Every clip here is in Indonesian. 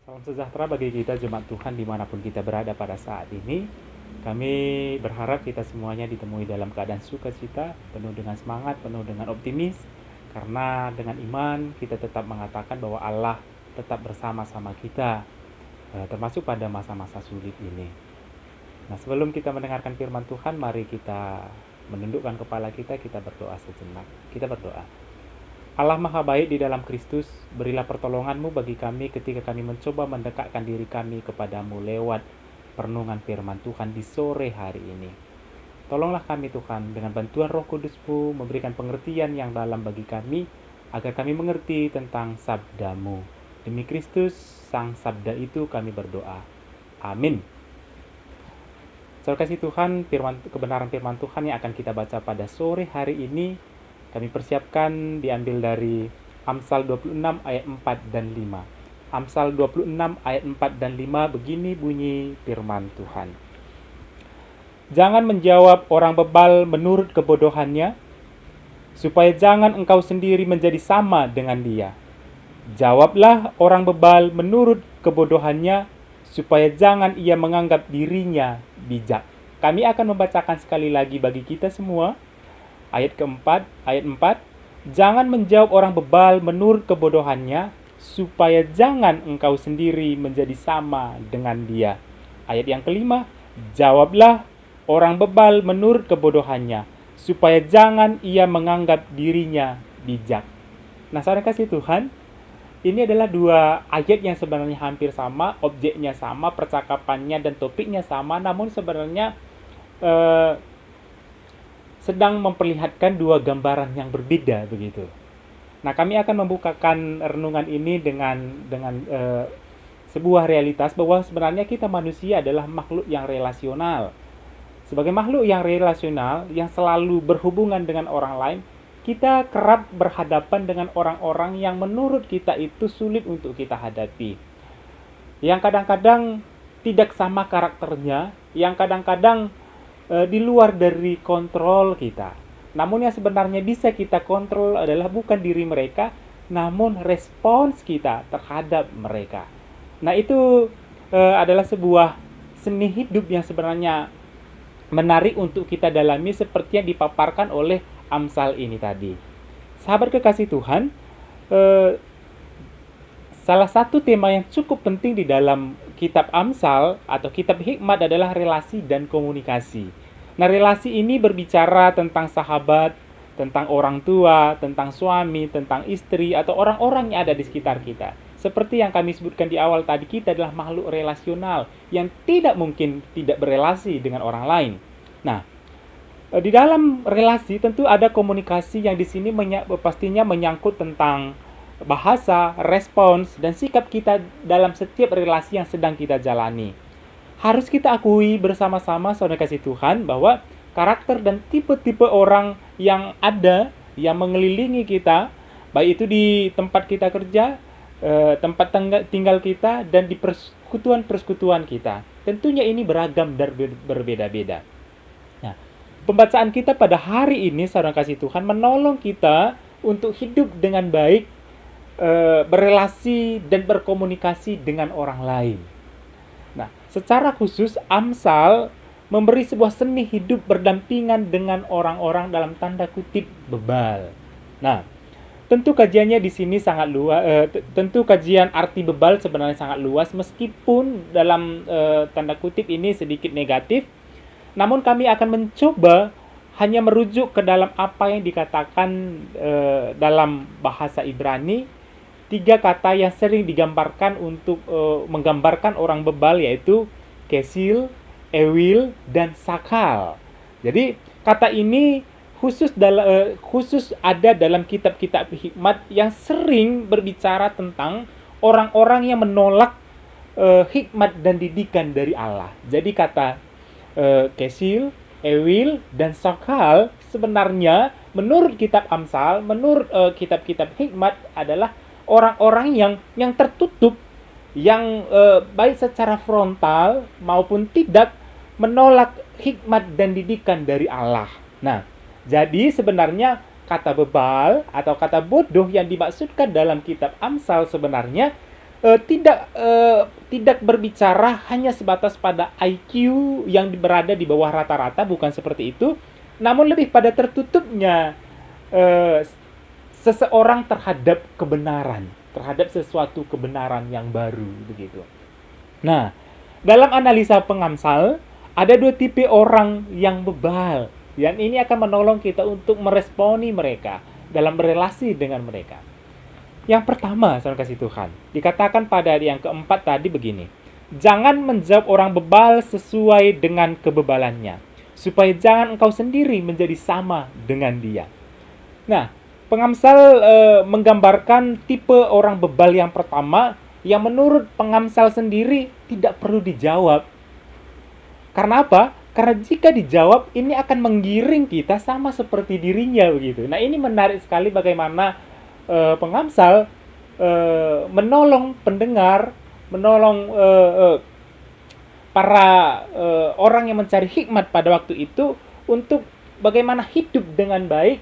Salam sejahtera bagi kita jemaat Tuhan dimanapun kita berada pada saat ini. Kami berharap kita semuanya ditemui dalam keadaan sukacita, penuh dengan semangat, penuh dengan optimis. Karena dengan iman kita tetap mengatakan bahwa Allah tetap bersama-sama kita, termasuk pada masa-masa sulit ini. Nah, sebelum kita mendengarkan firman Tuhan, mari kita menundukkan kepala kita berdoa sejenak. Kita berdoa. Allah Maha Baik di dalam Kristus, berilah pertolongan-Mu bagi kami ketika kami mencoba mendekatkan diri kami kepadamu lewat perenungan firman Tuhan di sore hari ini. Tolonglah kami Tuhan, dengan bantuan Roh Kudus-Mu memberikan pengertian yang dalam bagi kami, agar kami mengerti tentang sabda-Mu. Demi Kristus, Sang Sabda itu kami berdoa. Amin. Saudara kasih Tuhan, kebenaran firman Tuhan yang akan kita baca pada sore hari ini kami persiapkan diambil dari Amsal 26 ayat 4 dan 5. Amsal 26 ayat 4 dan 5 begini bunyi firman Tuhan. Jangan menjawab orang bebal menurut kebodohannya, supaya jangan engkau sendiri menjadi sama dengan dia. Jawablah orang bebal menurut kebodohannya, supaya jangan ia menganggap dirinya bijak. Kami akan membacakan sekali lagi bagi kita semua. Ayat keempat, ayat 4, jangan menjawab orang bebal menurut kebodohannya, supaya jangan engkau sendiri menjadi sama dengan dia. Ayat yang kelima, jawablah orang bebal menurut kebodohannya, supaya jangan ia menganggap dirinya bijak. Nah, saudara kasih Tuhan, ini adalah dua ayat yang sebenarnya hampir sama, objeknya sama, percakapannya dan topiknya sama, namun sebenarnya sedang memperlihatkan dua gambaran yang berbeda begitu. Nah, kami akan membukakan renungan ini dengan sebuah realitas bahwa sebenarnya kita manusia adalah makhluk yang relasional. Sebagai makhluk yang relasional yang selalu berhubungan dengan orang lain, kita kerap berhadapan dengan orang-orang yang menurut kita itu sulit untuk kita hadapi. Yang kadang-kadang tidak sama karakternya, yang kadang-kadang di luar dari kontrol kita. Namun yang sebenarnya bisa kita kontrol adalah bukan diri mereka, namun respons kita terhadap mereka. Nah, itu adalah sebuah seni hidup yang sebenarnya menarik untuk kita dalami seperti yang dipaparkan oleh Amsal ini tadi. Sahabat kekasih Tuhan, salah satu tema yang cukup penting di dalam kitab Amsal atau kitab hikmat adalah relasi dan komunikasi. Nah, relasi ini berbicara tentang sahabat, tentang orang tua, tentang suami, tentang istri, atau orang-orang yang ada di sekitar kita. Seperti yang kami sebutkan di awal tadi, kita adalah makhluk relasional yang tidak mungkin tidak berelasi dengan orang lain. Nah, di dalam relasi tentu ada komunikasi yang di sini pastinya menyangkut tentang bahasa, respons, dan sikap kita dalam setiap relasi yang sedang kita jalani. Harus kita akui bersama-sama, saudara kasih Tuhan, bahwa karakter dan tipe-tipe orang yang ada, yang mengelilingi kita, baik itu di tempat kita kerja, tempat tinggal kita, dan di persekutuan-persekutuan kita. Tentunya ini beragam dan berbeda-beda. Nah, pembacaan kita pada hari ini, saudara kasih Tuhan, menolong kita untuk hidup dengan baik, berelasi dan berkomunikasi dengan orang lain. Nah, secara khusus Amsal memberi sebuah seni hidup berdampingan dengan orang-orang dalam tanda kutip bebal. Nah, tentu kajiannya di sini sangat luas. Tentu kajian arti bebal sebenarnya sangat luas, meskipun dalam tanda kutip ini sedikit negatif. Namun kami akan mencoba hanya merujuk ke dalam apa yang dikatakan dalam bahasa Ibrani. 3 kata yang sering digambarkan untuk menggambarkan orang bebal, yaitu kesil, ewil, dan sakal. Jadi kata ini khusus ada dalam kitab-kitab hikmat yang sering berbicara tentang orang-orang yang menolak hikmat dan didikan dari Allah. Jadi kata kesil, ewil, dan sakal sebenarnya menurut kitab Amsal, menurut kitab-kitab hikmat adalah orang-orang yang tertutup, yang baik secara frontal maupun tidak menolak hikmat dan didikan dari Allah. Nah, jadi sebenarnya kata bebal atau kata bodoh yang dimaksudkan dalam kitab Amsal sebenarnya tidak berbicara hanya sebatas pada IQ yang berada di bawah rata-rata, bukan seperti itu, namun lebih pada tertutupnya eh, seseorang terhadap kebenaran, terhadap sesuatu kebenaran yang baru begitu. Nah, dalam analisa pengamsal ada dua tipe orang yang bebal, dan ini akan menolong kita untuk meresponi mereka dalam berelasi dengan mereka. Yang pertama, saudara kasih Tuhan, dikatakan pada yang keempat tadi begini, jangan menjawab orang bebal sesuai dengan kebebalannya, supaya jangan engkau sendiri menjadi sama dengan dia. Nah, pengamsal menggambarkan tipe orang bebal yang pertama, yang menurut pengamsal sendiri tidak perlu dijawab. Karena apa? Karena jika dijawab, ini akan menggiring kita sama seperti dirinya begitu. Nah, ini menarik sekali bagaimana pengamsal menolong pendengar, menolong para orang yang mencari hikmat pada waktu itu untuk bagaimana hidup dengan baik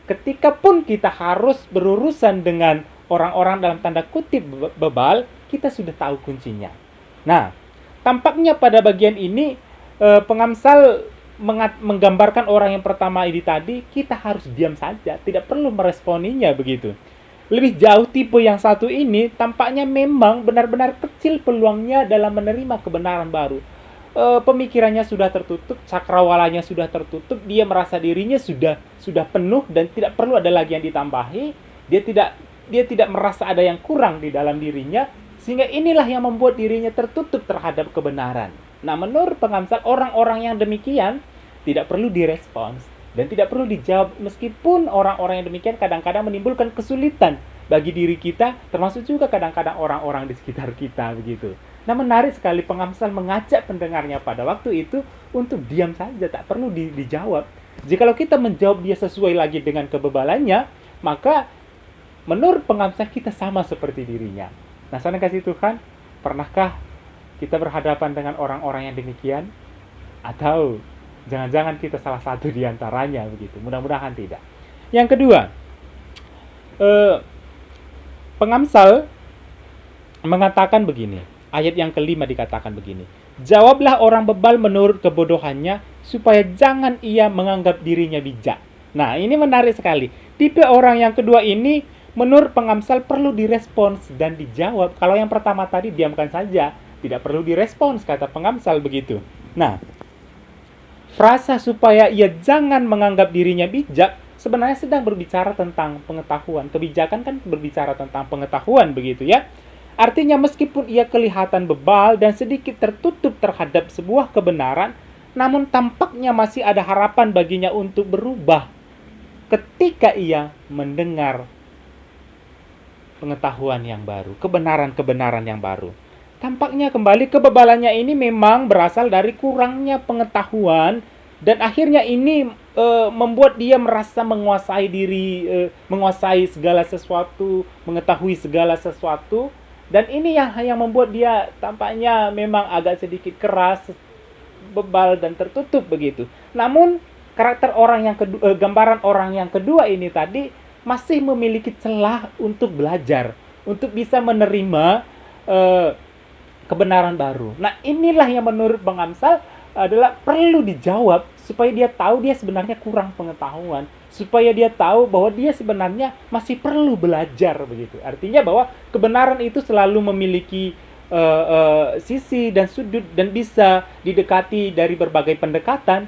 ketika pun kita harus berurusan dengan orang-orang dalam tanda kutip bebal, kita sudah tahu kuncinya. Nah, tampaknya pada bagian ini pengamsal menggambarkan orang yang pertama ini tadi, kita harus diam saja, tidak perlu meresponinya begitu. Lebih jauh tipe yang satu ini tampaknya memang benar-benar kecil peluangnya dalam menerima kebenaran baru. Pemikirannya sudah tertutup, cakrawalanya sudah tertutup, dia merasa dirinya sudah penuh dan tidak perlu ada lagi yang ditambahi. Dia tidak merasa ada yang kurang di dalam dirinya, sehingga inilah yang membuat dirinya tertutup terhadap kebenaran. Nah, menurut pengamsal, orang-orang yang demikian tidak perlu direspons dan tidak perlu dijawab, meskipun orang-orang yang demikian kadang-kadang menimbulkan kesulitan bagi diri kita, termasuk juga kadang-kadang orang-orang di sekitar kita begitu. Nah, menarik sekali pengamsal mengajak pendengarnya pada waktu itu untuk diam saja, tak perlu dijawab. Jikalau kita menjawab dia sesuai lagi dengan kebebalannya, maka menurut pengamsal kita sama seperti dirinya. Nah, saudara kasih Tuhan, pernahkah kita berhadapan dengan orang-orang yang demikian? Atau jangan-jangan kita salah satu di antaranya begitu? Mudah-mudahan tidak. Yang kedua, pengamsal mengatakan begini. Ayat yang kelima dikatakan begini. Jawablah orang bebal menurut kebodohannya, supaya jangan ia menganggap dirinya bijak. Nah, ini menarik sekali. Tipe orang yang kedua ini menurut pengamsal perlu direspons dan dijawab. Kalau yang pertama tadi diamkan saja, tidak perlu direspons, kata pengamsal begitu. Nah, frasa supaya ia jangan menganggap dirinya bijak sebenarnya sedang berbicara tentang pengetahuan. Kebijakan kan berbicara tentang pengetahuan begitu ya. Artinya meskipun ia kelihatan bebal dan sedikit tertutup terhadap sebuah kebenaran, namun tampaknya masih ada harapan baginya untuk berubah ketika ia mendengar pengetahuan yang baru, kebenaran-kebenaran yang baru. Tampaknya kembali kebebalannya ini memang berasal dari kurangnya pengetahuan, dan akhirnya ini membuat dia merasa menguasai diri, menguasai segala sesuatu, mengetahui segala sesuatu, dan ini yang membuat dia tampaknya memang agak sedikit keras, bebal dan tertutup begitu. Namun karakter orang yang kedua, gambaran orang yang kedua ini tadi masih memiliki celah untuk belajar, untuk bisa menerima kebenaran baru. Nah, inilah yang menurut Bang Amsal adalah perlu dijawab supaya dia tahu dia sebenarnya kurang pengetahuan, supaya dia tahu bahwa dia sebenarnya masih perlu belajar begitu. Artinya bahwa kebenaran itu selalu memiliki sisi dan sudut dan bisa didekati dari berbagai pendekatan.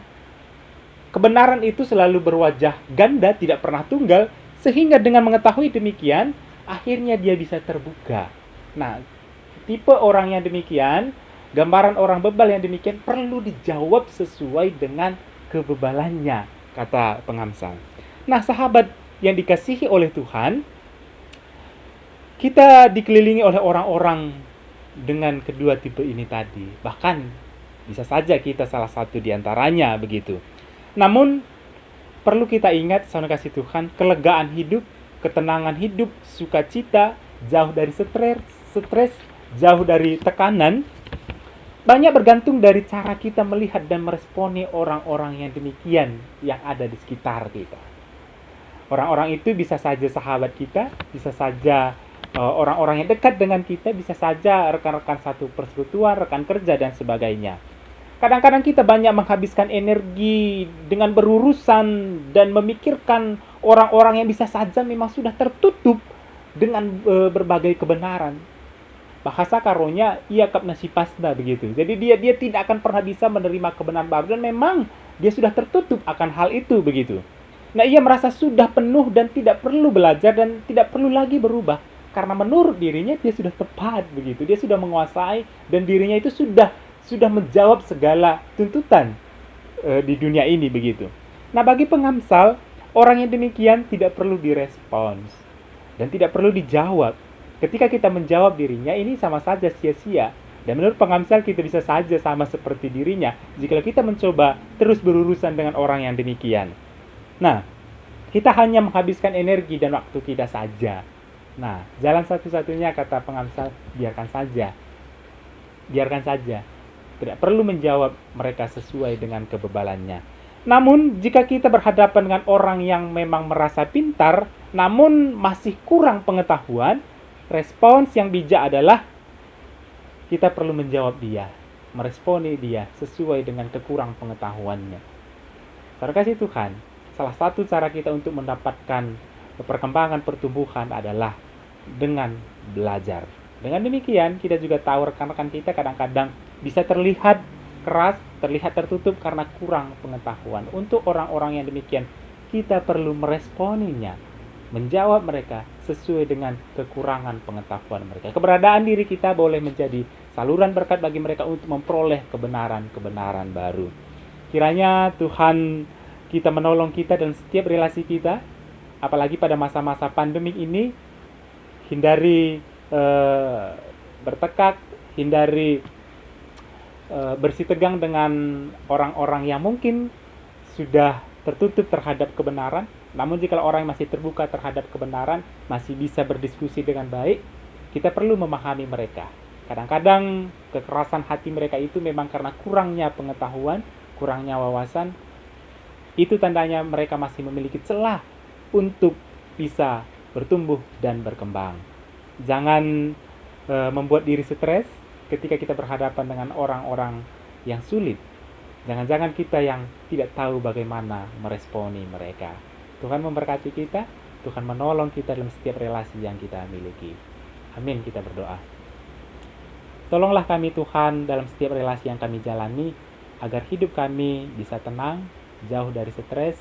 Kebenaran itu selalu berwajah ganda, tidak pernah tunggal, sehingga dengan mengetahui demikian, akhirnya dia bisa terbuka. Nah, tipe orang yang demikian, gambaran orang bebal yang demikian perlu dijawab sesuai dengan kebebalannya, kata pengamsal. Nah, sahabat yang dikasihi oleh Tuhan, kita dikelilingi oleh orang-orang dengan kedua tipe ini tadi. Bahkan bisa saja kita salah satu di antaranya begitu. Namun perlu kita ingat, saudara kasih Tuhan, kelegaan hidup, ketenangan hidup, sukacita, jauh dari stres, jauh dari tekanan, banyak bergantung dari cara kita melihat dan meresponi orang-orang yang demikian yang ada di sekitar kita. Orang-orang itu bisa saja sahabat kita, bisa saja orang-orang yang dekat dengan kita, bisa saja rekan-rekan satu persekutuan, rekan kerja, dan sebagainya. Kadang-kadang kita banyak menghabiskan energi dengan berurusan dan memikirkan orang-orang yang bisa saja memang sudah tertutup dengan berbagai kebenaran. Bahasa karonya ia kapnasipasda begitu. Jadi dia tidak akan pernah bisa menerima kebenaran baru, dan memang dia sudah tertutup akan hal itu begitu. Nah, ia merasa sudah penuh dan tidak perlu belajar dan tidak perlu lagi berubah karena menurut dirinya dia sudah tepat begitu. Dia sudah menguasai dan dirinya itu sudah menjawab segala tuntutan di dunia ini begitu. Nah, bagi pengamsal, orang yang demikian tidak perlu direspons dan tidak perlu dijawab. Ketika kita menjawab dirinya, ini sama saja sia-sia. Dan menurut pengamsal, kita bisa saja sama seperti dirinya jika kita mencoba terus berurusan dengan orang yang demikian. Nah, kita hanya menghabiskan energi dan waktu kita saja. Nah, jalan satu-satunya kata pengamsal, biarkan saja. Biarkan saja. Tidak perlu menjawab mereka sesuai dengan kebebalannya. Namun, jika kita berhadapan dengan orang yang memang merasa pintar, namun masih kurang pengetahuan, respons yang bijak adalah kita perlu menjawab dia, meresponi dia sesuai dengan kekurang pengetahuannya. Terkasih Tuhan, salah satu cara kita untuk mendapatkan perkembangan pertumbuhan adalah dengan belajar. Dengan demikian, kita juga tahu rekan-rekan kita kadang-kadang bisa terlihat keras, terlihat tertutup karena kurang pengetahuan. Untuk orang-orang yang demikian, kita perlu meresponinya, menjawab mereka sesuai dengan kekurangan pengetahuan mereka. Keberadaan diri kita boleh menjadi saluran berkat bagi mereka untuk memperoleh kebenaran-kebenaran baru. Kiranya Tuhan kita menolong kita dalam setiap relasi kita, apalagi pada masa-masa pandemik ini. Hindari bertekad, hindari bersitegang dengan orang-orang yang mungkin sudah tertutup terhadap kebenaran. Namun jika orang yang masih terbuka terhadap kebenaran, masih bisa berdiskusi dengan baik, kita perlu memahami mereka. Kadang-kadang kekerasan hati mereka itu memang karena kurangnya pengetahuan, kurangnya wawasan. Itu tandanya mereka masih memiliki celah untuk bisa bertumbuh dan berkembang. Jangan membuat diri stres ketika kita berhadapan dengan orang-orang yang sulit. Jangan-jangan kita yang tidak tahu bagaimana meresponi mereka. Tuhan memberkati kita, Tuhan menolong kita dalam setiap relasi yang kita miliki. Amin, kita berdoa. Tolonglah kami Tuhan dalam setiap relasi yang kami jalani, agar hidup kami bisa tenang, jauh dari stres,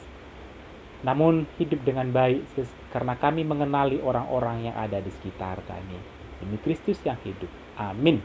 namun hidup dengan baik karena kami mengenali orang-orang yang ada di sekitar kami. Demi Kristus yang hidup. Amin.